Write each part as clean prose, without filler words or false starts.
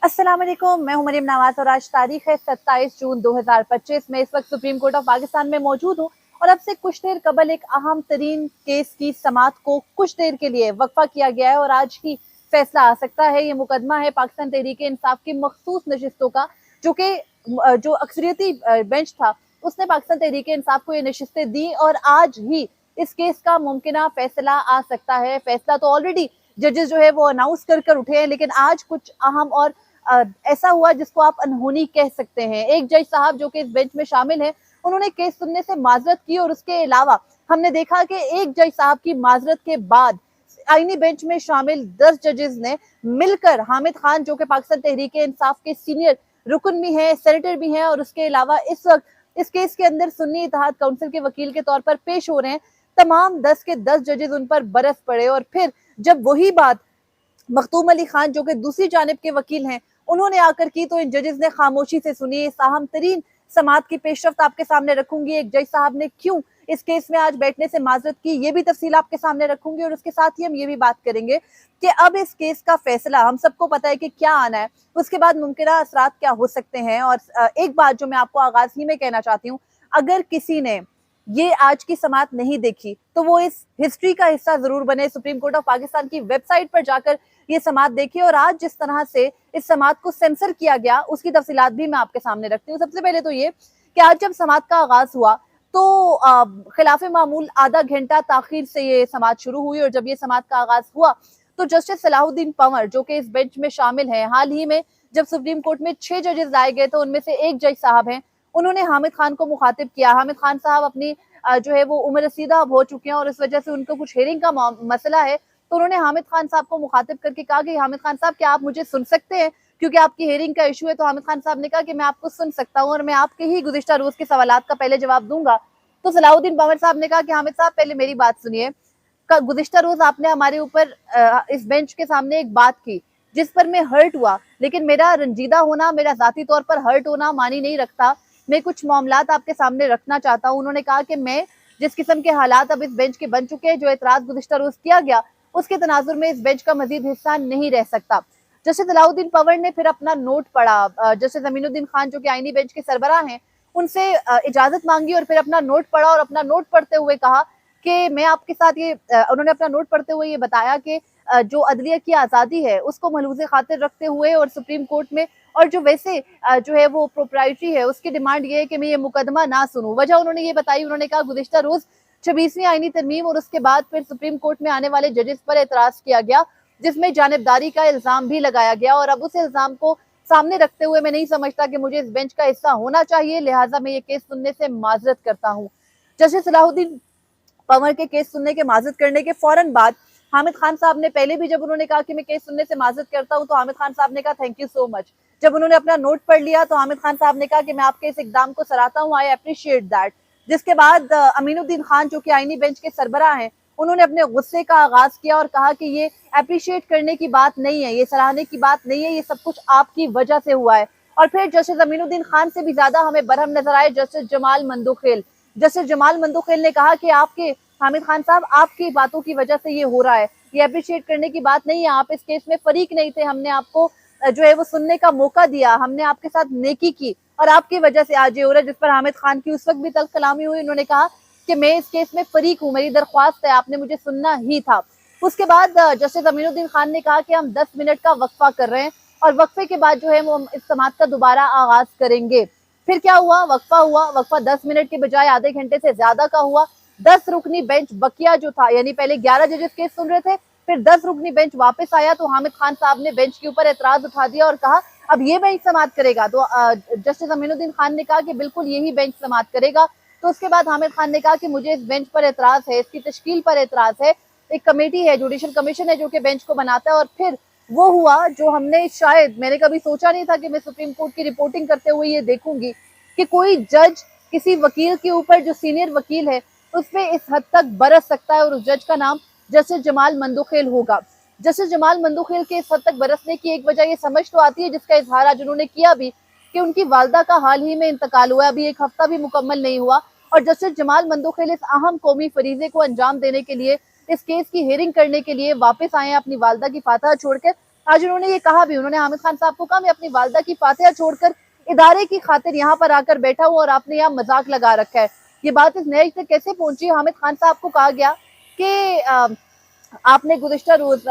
अस्सलाम वालेकुम, मैं हूं मरियम नवाज और आज तारीख है 27 जून 2025 में। इस वक्त सुप्रीम कोर्ट ऑफ पाकिस्तान में मौजूद हूं और अब से कुछ देर कबल एक अहम तरीन केस की समाअत को कुछ देर के लिए वक्फा किया गया है और आज ही फैसला आ सकता है। ये मुकदमा है पाकिस्तान तहरीक इंसाफ की मखसूस नशिस्तों का, जो अक्सरियती बेंच था उसने पाकिस्तान तहरीक इंसाफ को ये नशिस्तें दी और आज ही इस केस का मुमकिना फैसला आ सकता है। फैसला तो ऑलरेडी जजेस जो है वो अनाउंस कर उठे हैं, लेकिन आज कुछ अहम और ऐसा हुआ जिसको आप अनहोनी कह सकते हैं। एक जज साहब जो कि इस बेंच में शामिल है, उन्होंने केस सुनने से माजरत की और उसके अलावा हमने देखा कि एक जज साहब की माजरत के बाद आईनी बेंच में शामिल 10 जजेस ने मिलकर हामिद खान जो कि पाकिस्तान तहरीक इंसाफ के सीनियर रुकन भी हैं, सेनेटर भी हैं और उसके अलावा इस वक्त इस केस के अंदर सुन्नी इत्तेहाद काउंसिल के वकील के तौर पर पेश हो रहे हैं, तमाम 10 के 10 जजेस उन पर बरस पड़े। और फिर जब वही बात मखतूम अली खान जो कि दूसरी जानिब के वकील हैं उन्होंने आकर की, तो इन जजेस ने खामोशी से सुनी। इस अहम तरीन समाअत की पेशरफ्त आपके सामने रखूंगी। एक जज साहब ने क्यों इस केस में आज बैठने से माजरत की, ये भी तफसील आपके सामने रखूंगी और उसके साथ ही हम ये भी बात करेंगे कि अब इस केस का फैसला हम सबको पता है कि क्या आना है, उसके बाद मुमकिन असरात क्या हो सकते हैं। और एक बात जो मैं आपको आगाज ही में कहना चाहती हूँ, अगर किसी ने ये आज की समाअत नहीं देखी तो वो इस हिस्ट्री का हिस्सा जरूर बने। सुप्रीम कोर्ट ऑफ पाकिस्तान की वेबसाइट पर जाकर ये समाअत देखिए और आज जिस तरह से इस समाअत को सेंसर किया गया उसकी तफसीलात भी मैं आपके सामने रखती हूँ। सबसे पहले तो ये कि आज जब समाअत का आगाज हुआ तो खिलाफे मामूल आधा घंटा ताखीर से ये समाअत शुरू हुई और जब ये समाअत का आगाज हुआ तो जस्टिस सलाहुद्दीन पंवर जो कि इस बेंच में शामिल हैं, हाल ही में जब सुप्रीम कोर्ट में 6 जजेस लाए गए तो उनमें से एक जज साहब हैं, उन्होंने हामिद खान को मुखातिब किया। हामिद खान साहब अपनी जो है वो उम्र रसीदा अब हो चुके हैं और इस वजह से उनको कुछ हेयरिंग का मसला है, तो उन्होंने हामिद खान साहब को मुखातिब करके कहा कि हामिद खान साहब क्या आप मुझे सुन सकते हैं, क्योंकि आपकी हेयरिंग का इशू है। तो हामिद खान साहब ने कहा कि मैं आपको सुन सकता हूँ और मैं आपके ही गुज़िश्ता रोज के सवालात का पहले जवाब दूंगा। तो सलाहुद्दीन पंवर साहब ने कहा कि हामिद साहब पहले मेरी बात सुनिए, गुज़िश्ता रोज आपने हमारे ऊपर इस बेंच के सामने एक बात की जिस पर मैं हर्ट हुआ, लेकिन मेरा रंजीदा होना, मेरा जाती तौर पर हर्ट होना मानी नहीं रखता। मैं कुछ मामलात आपके सामने रखना चाहता हूँ। उन्होंने कहा कि मैं जिस किस्म के हालात अब इस बेंच के बन चुके हैं, जो एतराज गुज़िश्ता रोज किया गया उसके तनाजुर में इस बेंच का मजीद हिस्सा नहीं रह सकता। जस्टिस सलाहुद्दीन पंवर ने फिर अपना नोट पढ़ा, जस्टिस अमीनुद्दीन खान जो कि आईनी बेंच के सरबराह हैं उनसे इजाजत मांगी और फिर अपना नोट पढ़ा और अपना नोट पढ़ते हुए कहा कि मैं आपके साथ ये उन्होंने अपना नोट पढ़ते हुए ये बताया कि जो अदलिया की आज़ादी है उसको मलहूज़े खातिर रखते हुए और सुप्रीम कोर्ट में और जो वैसे जो है वो प्रोप्राइटरी है उसकी डिमांड ये है कि मैं ये मुकदमा ना सुनूं। वजह उन्होंने ये बताई, उन्होंने कहा गुज़िश्ता रोज 26वीं आईनी तरमीम और उसके बाद फिर सुप्रीम कोर्ट में आने वाले जजेस पर एतराज किया गया जिसमें जानिबदारी का इल्जाम भी लगाया गया और अब उस इल्जाम को सामने रखते हुए मैं नहीं समझता कि मुझे इस बेंच का हिस्सा होना चाहिए, लिहाजा मैं ये केस सुनने से माजरत करता हूँ। जस्टिस सलाहुद्दीन पंवर के केस सुनने के माजरत करने के फौरन बाद हामिद खान साहब ने पहले भी जब उन्होंने कहा कि मैं केस सुनने से माजरत करता हूं तो हामिद खान साहब ने कहा थैंक यू सो मच। जब उन्होंने अपना नोट पढ़ लिया तो हामिद खान साहब ने कहा कि मैं आपके इस इकदाम को सराहता हूं, आई अप्रिशिएट दैट। जिसके बाद अमीनुद्दीन खान जो कि आईनी बेंच के सरबराह हैं उन्होंने अपने गुस्से का आगाज किया और कहा कि ये अप्रिशिएट करने की बात नहीं है, ये सराहने की बात नहीं है, ये सब कुछ आपकी वजह से हुआ है। और फिर जस्टिस अमीनुद्दीन खान से भी ज्यादा हमें बरहम नजर आए जस्टिस जमाल मंदोखेल। जस्टिस जमाल मंदोखेल ने कहा कि आपके हामिद खान साहब आपकी बातों की वजह से ये हो रहा है, ये अप्रिशिएट करने की बात नहीं है, आप इस केस में फरीक नहीं थे, हमने आपको जो है वो सुनने का मौका दिया, हमने आपके साथ नेकी की और आपकी वजह से आज ये हो रहा है। जिस पर हामिद खान की उस वक्त भी तल्ख कलामी हुई, उन्होंने कहा कि मैं इस केस में फरीक हूँ, मेरी दरख्वास्त है, आपने मुझे सुनना ही था। उसके बाद जस्टिस अमीनुद्दीन खान ने कहा कि हम 10 मिनट का वक्फा कर रहे हैं और वक्फे के बाद जो है वो हम इस समाअत का दोबारा आगाज करेंगे। फिर क्या हुआ, वक्फा हुआ, वक्फा 10 मिनट के बजाय आधे घंटे से ज्यादा का हुआ। 10 रुकनी बेंच बकिया जो था, यानी पहले 11 जजेस केस सुन रहे थे, फिर 10 रुकनी बेंच वापस आया तो हामिद खान साहब ने बेंच के ऊपर एतराज उठा दिया और कहा अब ये बेंच समाअत करेगा। तो जस्टिस अमीनुद्दीन खान ने कहा कि बिल्कुल यही बेंच समाअत करेगा। तो उसके बाद हामिद खान ने कहा कि मुझे इस बेंच पर एतराज है, इसकी तश्कील पर एतराज है, एक कमेटी है, जुडिशल कमीशन है जो कि बेंच को बनाता है। और फिर वो हुआ जो हमने शायद मैंने कभी सोचा नहीं था कि मैं सुप्रीम कोर्ट की रिपोर्टिंग करते हुए ये देखूंगी कि कोई जज किसी वकील के ऊपर जो सीनियर वकील है उसमें इस हद तक बरस सकता है और उस जज का नाम जस्टिस जमाल मंदोखेल होगा। जस्टिस जमाल मंदोखेल के इस हद तक बरसने की एक वजह ये समझ तो आती है, जिसका इजहार आज उन्होंने किया भी, कि उनकी वालदा का हाल ही में इंतकाल हुआ, अभी एक हफ्ता भी मुकम्मल नहीं हुआ और जस्टिस जमाल मंदोखेल इस अहम कौमी फरीजे को अंजाम देने के लिए, इस केस की हेयरिंग करने के लिए वापस आए हैं अपनी वालदा की फातह छोड़कर। आज उन्होंने ये कहा भी, उन्होंने हामिद खान साहब को कहा मैं अपनी वालदा की फातिहा छोड़कर इदारे की खातिर यहाँ पर आकर बैठा हूँ और आपने यहाँ मजाक लगा रखा है। ये बात इस न्याय तक कैसे पहुंची? हामिद खान साहब को कहा गया कि आपने गुज़िश्ता रोज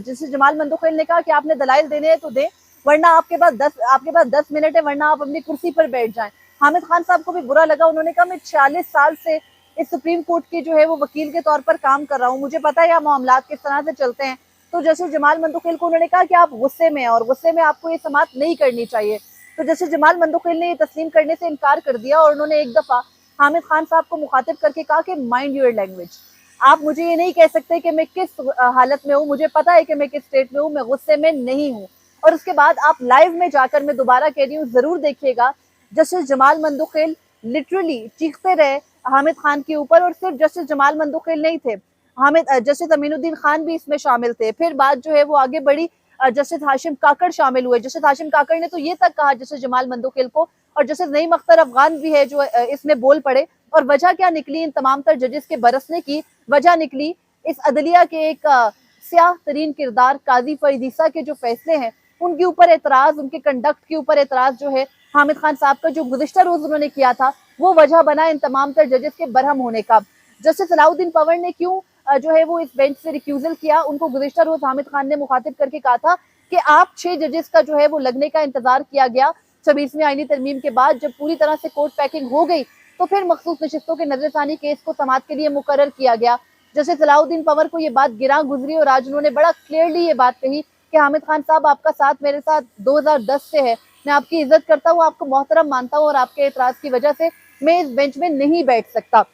जैसे जमाल मंदोखेल ने कहा कि आपने दलाइल देने हैं तो दे, वरना आपके पास 10 मिनट है, वरना आप अपनी कुर्सी पर बैठ जाएं। हामिद खान साहब को भी बुरा लगा। उन्होंने कहा मैं 46 साल से इस सुप्रीम कोर्ट के जो है वो वकील के तौर पर काम कर रहा हूँ, मुझे पता है यहाँ मामलात किस तरह से चलते हैं। तो जस्टिस जमाल मंदोखेल को उन्होंने कहा कि आप गुस्से में हैं और गुस्से में आपको ये समात नहीं करनी चाहिए। तो जस्टिस जमाल मंदोखेल ने ये तस्लीम करने से इनकार कर दिया और उन्होंने एक दफा हामिद खान साहब को मुखातिब करके कहा कि माइंड योर लैंग्वेज, आप मुझे ये नहीं कह सकते कि मैं किस हालत में हूँ, मुझे पता है कि मैं किस स्टेट में हूँ, मैं गुस्से में नहीं हूँ। और उसके बाद आप लाइव में जाकर, मैं दोबारा कह रही हूँ, जरूर देखिएगा, जस्टिस जमाल मंदोखेल लिटरली चीखते रहे हामिद खान के ऊपर। और सिर्फ जस्टिस जमाल मंदोखेल नहीं थे, जस्टिस अमीनुद्दीन खान भी इसमें शामिल थे। फिर बात जो है वो आगे बढ़ी, जस्टिस हाशिम काकड़ शामिल हुए। जस्टिस हाशिम काकड़ ने तो ये तक कहा जस्टिस जमाल मंदोखेल को, और जस्टिस नईम अख्तर अफगान भी है जो इसमें बोल पड़े। और वजह क्या निकली इन तमाम तर जजेस के बरसने की? वजह निकली इस अदलिया के एक स्याह तरीन किरदार काजी फरीद के जो फैसले हैं उनके ऊपर एतराज, उनके कंडक्ट के ऊपर एतराज जो है हामिद खान साहब का जो गुज़िश्ता रोज उन्होंने किया था, वो वजह बना इन तमाम तर जजेस के बरहम होने का। जस्टिस सलाउद्दीन पंवर ने क्यों जो है वो इस बेंच से रिक्यूजल किया? उनको गुज़िश्ता रोज हामिद खान ने मुखातिब करके कहा था कि आप 6 जजेस का जो है वो लगने का इंतजार किया गया। 26वीं आईनी तरमीम के बाद जब पूरी तरह से कोर्ट पैकिंग हो गई तो फिर मखसूस नशिस्तों के नजरसानी केस को समाअत के लिए मुकर्रर किया गया। जैसे सलाउद्दीन पंवर को ये बात गिरा गुजरी और आज उन्होंने बड़ा क्लियरली ये बात कही कि हामिद खान साहब, आपका साथ मेरे साथ 2010 से है, मैं आपकी इज्जत करता हूँ, आपको मोहतरम मानता हूँ, और आपके एतराज की वजह से मैं इस बेंच में नहीं बैठ सकता।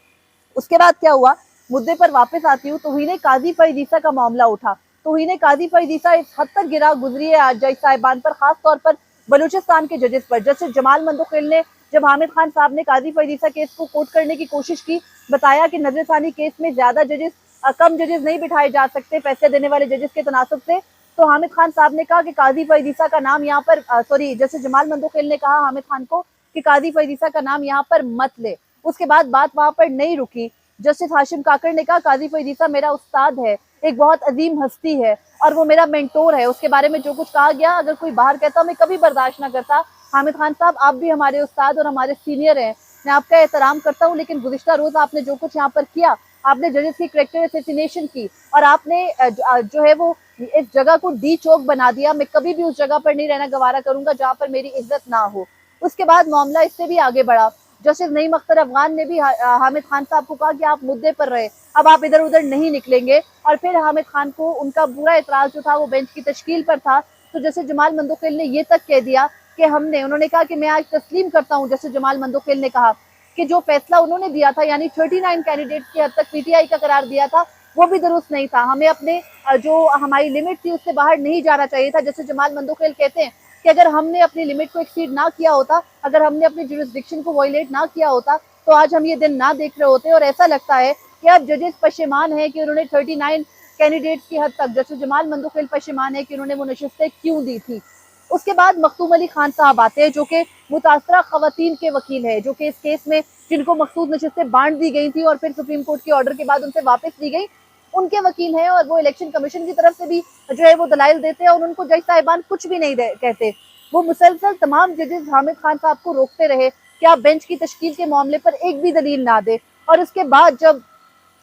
उसके बाद क्या हुआ, मुद्दे पर वापस आती हूँ। तौहीन काजी फरीद का मामला उठा। तौहीन काजी फरीद इस हद तक गिरा गुजरी है आज जज साहिबान पर, खास तौर पर बलूचिस्तान के जजेस पर। जस्टिस जमाल मंदोखेल ने, जब हामिद खान साहब ने काजी फरीद केस को कोर्ट करने की कोशिश की, बताया कि नजरसानी केस में ज्यादा जजेस, कम जजेस नहीं बिठाए जा सकते फैसले देने वाले जजेस के तनासब से। तो हामिद खान साहब ने कहा कि काजी फरीद का नाम यहाँ पर, सॉरी, जस्टिस जमाल मंदोखेल ने कहा हामिद खान को कि काजी फरीद का नाम यहाँ पर मत ले। उसके बाद बात वहां पर नहीं रुकी। जस्टिस हाशिम काकड़ ने कहा काजी फरीद मेरा उस्ताद है, एक बहुत अजीम हस्ती है और वो मेरा मेंटोर है, उसके बारे में जो कुछ कहा गया अगर कोई बाहर कहता मैं कभी बर्दाश्त ना करता। हामिद खान साहब, आप भी हमारे उस्ताद और हमारे सीनियर हैं, मैं आपका एहतराम करता हूँ, लेकिन गुज़िश्ता रोज आपने जो कुछ यहाँ पर किया, आपने जजेस की कैरेक्टर असैसिनेशन की और आपने जो है वो इस जगह को डी चौक बना दिया। मैं कभी भी उस जगह पर नहीं रहना गवारा करूंगा जहाँ पर मेरी इज्जत ना हो। उसके बाद मामला इससे भी आगे बढ़ा। जस्टिस नईम अख्तर अफगान ने भी हामिद खान साहब को कहा कि आप मुद्दे पर रहे, अब आप इधर उधर नहीं निकलेंगे। और फिर हामिद खान को उनका पूरा एतराज जो था वो बेंच की तश्कील पर था। तो जस्टिस जमाल मंदोखेल ने ये तक कह दिया कि उन्होंने कहा कि मैं आज तस्लीम करता हूँ, जस्टिस जमाल मंदोखेल ने कहा कि जो फैसला उन्होंने दिया था, यानी 39 कैंडिडेट की हद तक पीटीआई का करार दिया था, वो भी दुरुस्त नहीं था। हमें अपने जो हमारी लिमिट थी उससे बाहर नहीं जाना चाहिए था। जैसे जमाल मंदोखेल कहते हैं कि अगर हमने अपनी लिमिट को एक्सीड ना किया होता, अगर हमने अपनी जुरिस्डिक्शन को वायलेट ना किया होता, तो आज हम ये दिन ना देख रहे होते। और ऐसा लगता है कि अब जजेस पशेमान है कि उन्होंने 39 कैंडिडेट की हद तक, जैसे जमाल मंदोखेल पशेमान है कि उन्होंने वो नशिस्तें क्यों दी थी। उसके बाद मखदूम अली खान साहब आते हैं जो कि मुतासरा खवातीन के वकील है, जो कि इस केस में जिनको मखसूस नशिस्तें बांट दी गई थी और फिर सुप्रीम कोर्ट के ऑर्डर के बाद उनसे वापस दी गई, उनके वकील हैं। और वो इलेक्शन कमीशन की तरफ से भी जो है वो दलाइल देते हैं और उनको जज साहिबान कुछ भी नहीं कहते। वो मुसलसल तमाम जजेस हामिद खान साहब को रोकते रहे कि आप बेंच की तश्कील के मामले पर एक भी दलील ना दे। और उसके बाद जब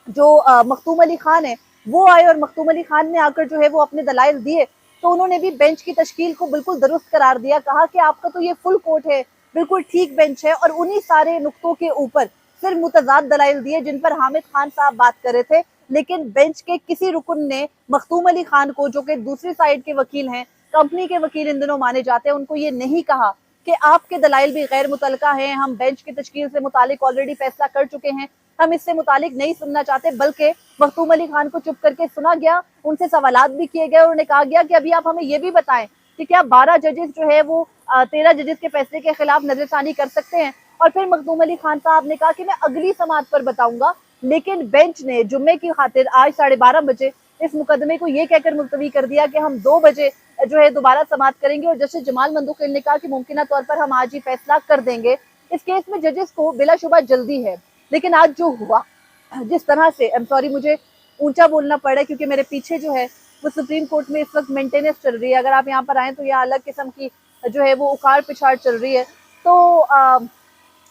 जो मखदूम अली खान है वो आए और मखदूम अली खान ने आकर जो है वो अपने दलाइल दिए, तो उन्होंने भी बेंच की तश्कील को बिल्कुल दुरुस्त करार दिया। कहा कि आपका तो ये फुल कोर्ट है, बिल्कुल ठीक बेंच है, और उन्हीं सारे नुक्तों के ऊपर फिर मुतजाद दलाइल दिए जिन पर हामिद खान साहब बात कर रहे थे। लेकिन बेंच के किसी रुकन ने मखदूम अली खान को, जो कि दूसरी साइड के वकील हैं, कंपनी के वकील इन दिनों माने जाते हैं, उनको ये नहीं कहा कि आपके दलाइल भी गैर मुतलका हैं, हम बेंच की तश्कील से मुतालिक ऑलरेडी फैसला कर चुके हैं, हम इससे मुतालिक नहीं सुनना चाहते। बल्कि मखदूम अली खान को चुप करके सुना गया, उनसे सवालात भी किए गए और उन्हें कहा गया कि अभी आप हमें ये भी बताएं कि क्या 12 जजेस जो है वो 13 जजेस के फैसले के खिलाफ नजरसानी कर सकते हैं। और फिर मखदूम अली खान साहब ने कहा कि मैं अगली समाअत पर बताऊंगा, लेकिन बेंच ने जुम्मे की खातिर आज 12:30 बजे इस मुकदमे को ये कहकर मुलतवी कर दिया कि हम 2 बजे जो है दोबारा समाअत करेंगे। और जस्टिस जमाल मंदोखेल ने कहा कि मुमकिन तौर पर हम आज ही फैसला कर देंगे। इस केस में जजेस को बिलाशुबा जल्दी है, लेकिन आज जो हुआ, जिस तरह से, आई एम सॉरी मुझे ऊंचा बोलना पड़ा क्योंकि मेरे पीछे जो है वो सुप्रीम कोर्ट में इस वक्त मेंटेनेंस चल रही है। अगर आप यहाँ पर आए तो यहाँ अलग किस्म की जो है वो उखाड़ पिछाड़ चल रही है। तो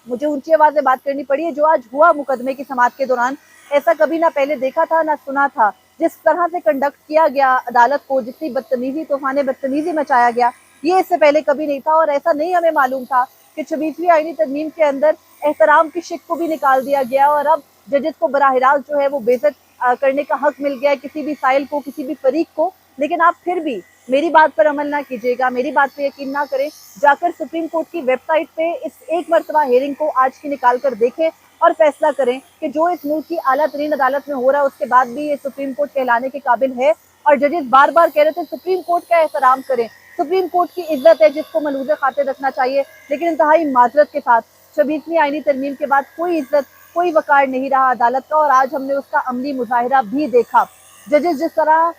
मुझे ऊंची आवाज में बात करनी पड़ी है। जो आज हुआ मुकदमे की समाअत के दौरान, ऐसा कभी ना पहले देखा था ना सुना था। जिस तरह से कंडक्ट किया गया अदालत को, जितनी बदतमीजी तूफान बदतमीजी मचाया गया, ये इससे पहले कभी नहीं था। और ऐसा नहीं हमें मालूम था कि 26वीं आईनी तरमीम के अंदर एहतराम की शिक को भी निकाल दिया गया और अब जजेस को बराह रास्त जो है वो बेइज्जत करने का हक मिल गया किसी भी साइल को, किसी भी फरीक को। लेकिन आप फिर भी मेरी बात पर अमल ना कीजिएगा, मेरी बात पे यकीन ना करें। जाकर सुप्रीम कोर्ट की वेबसाइट पे इस एक मरतबा हेयरिंग को आज की निकाल कर देखें और फैसला करें कि जो इस मुल्क की आला तरीन अदालत में हो रहा है उसके बाद भी ये सुप्रीम कोर्ट कहलाने के काबिल है। और जजेस बार बार कह रहे थे सुप्रीम कोर्ट का एहतराम करें, सुप्रीम कोर्ट की इज्जत है जिसको मलूज़े खातिर रखना चाहिए। लेकिन इंतहाई माजरत के साथ 26वीं आईनी तरमीम के बाद कोई इज्जत, कोई वकार नहीं रहा अदालत का। और आज हमने उसका अमली मुजाहिरा भी देखा। जजेस जिस तरह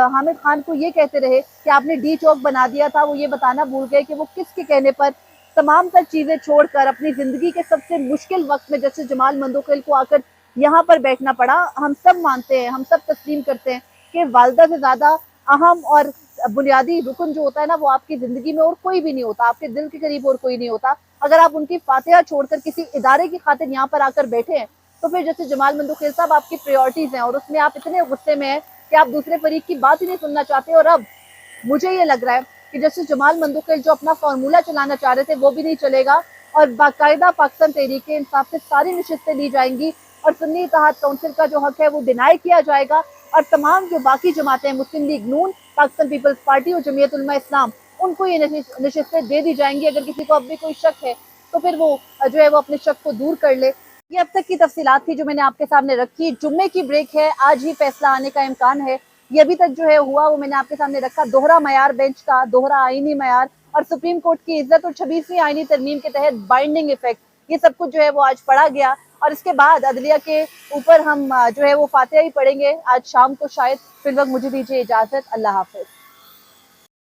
हामिद खान को ये कहते रहे कि आपने डी चौक बना दिया था, वो ये बताना भूल गए कि वो किसके कहने पर तमाम तर चीजें छोड़कर अपनी जिंदगी के सबसे मुश्किल वक्त में जस्टिस जमाल मंदोखेल को आकर यहाँ पर बैठना पड़ा। हम सब मानते हैं, हम सब तस्लीम करते हैं कि वालदा से ज्यादा अहम और बुनियादी रुकन जो होता है ना, वो आपकी जिंदगी में और कोई भी नहीं होता, आपके दिल के करीब और कोई नहीं होता। अगर आप उनकी फातिहा छोड़कर किसी इदारे की खातिर यहाँ पर आकर बैठे हैं तो फिर जस्टिस जमाल मंदोखेल साहब आपकी प्रायोरिटीज हैं और उसमें आप इतने गुस्से में हैं कि आप दूसरे फरीक की बात ही नहीं सुनना चाहते। और अब मुझे ये लग रहा है कि जस्टिस जमाल मंदोखेल जो अपना फॉर्मूला चलाना चाह रहे थे वो भी नहीं चलेगा और बाकायदा पाकिस्तान तहरीक इंसाफ से सारी नशिस्तें ली जाएंगी और सुन्नी इत्तेहाद काउंसिल का जो हक है वो डिनाई किया जाएगा। और तमाम जो बाकी जमातें, मुस्लिम लीग नून, पाकिस्तान पीपल्स पार्टी और जमीयत उलमा इस्लाम, उनको ये नशिस्तें दे दी जाएंगी। अगर किसी को अब भी कोई शक है तो फिर वो जो है वो अपने शक को दूर कर ले। ये अब तक की तफसीलात थी जो मैंने आपके सामने रखी। जुम्मे की ब्रेक है, आज ही फैसला आने का इम्कान है। ये अभी तक जो है हुआ वो मैंने आपके सामने रखा। दोहरा मयार बेंच का, दोहरा आईनी मयार और सुप्रीम कोर्ट की इज्जत और 26वीं आईनी तरमीम के तहत बाइंडिंग इफेक्ट, ये सब कुछ जो है वो आज पढ़ा गया। और इसके बाद अदलिया के ऊपर हम जो है वो फातिहा ही पढ़ेंगे आज शाम को शायद। फिर वक्त मुझे दीजिए इजाजत। अल्लाह हाफिज।